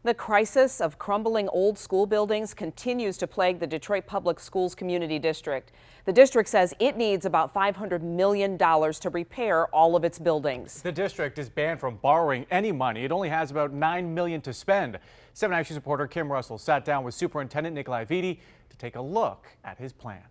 The crisis of crumbling old school buildings continues to plague the Detroit Public Schools Community District. The district says it needs about $500 million to repair all of its buildings. The district is banned from borrowing any money. It only has about $9 million to spend. 7 Action reporter Kim Russell sat down with Superintendent Nikolai Vitti to take a look at his plan.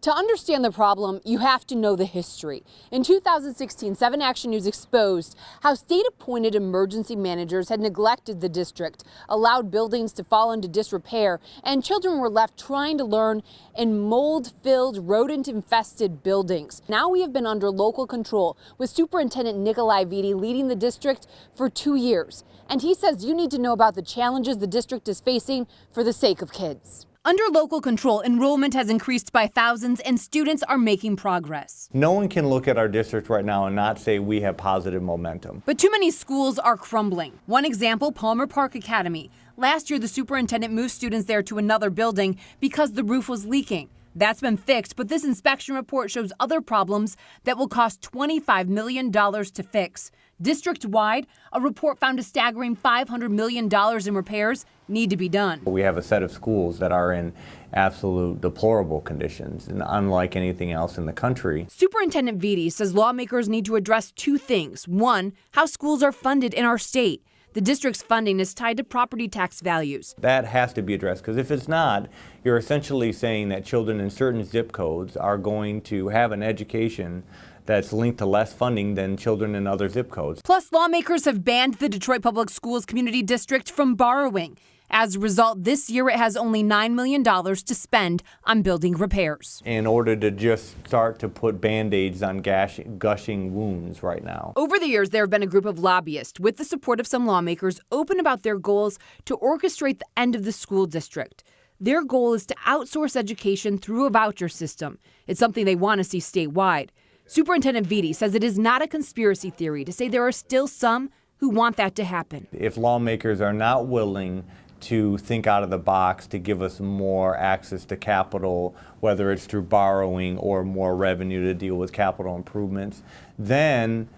To understand the problem, you have to know the history. In 2016, 7 Action News exposed how state-appointed emergency managers had neglected the district, allowed buildings to fall into disrepair, and children were left trying to learn in mold-filled, rodent-infested buildings. Now we have been under local control, with Superintendent Nikolai Vitti leading the district for 2 years. And he says you need to know about the challenges the district is facing for the sake of kids. Under local control, enrollment has increased by thousands and students are making progress. No one can look at our district right now and not say we have positive momentum. But too many schools are crumbling. One example, Palmer Park Academy. Last year, the superintendent moved students there to another building because the roof was leaking. That's been fixed, but this inspection report shows other problems that will cost $25 million to fix. District-wide, a report found a staggering $500 million in repairs need to be done. We have a set of schools that are in absolute deplorable conditions, and unlike anything else in the country. Superintendent Vitti says lawmakers need to address two things. One, how schools are funded in our state. The district's funding is tied to property tax values. That has to be addressed, because if it's not, you're essentially saying that children in certain zip codes are going to have an education that's linked to less funding than children in other zip codes. Plus, lawmakers have banned the Detroit Public Schools Community District from borrowing. As a result, this year it has only $9 million to spend on building repairs. In order to just start to put Band-Aids on gushing wounds right now. Over the years, there have been a group of lobbyists, with the support of some lawmakers, open about their goals to orchestrate the end of the school district. Their goal is to outsource education through a voucher system. It's something they want to see statewide. Superintendent Vitti says it is not a conspiracy theory to say there are still some who want that to happen. If lawmakers are not willing to think out of the box to give us more access to capital, whether it's through borrowing or more revenue to deal with capital improvements, then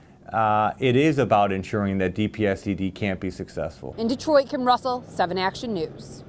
it is about ensuring that DPSCD can't be successful. In Detroit, Kim Russell, 7 Action News.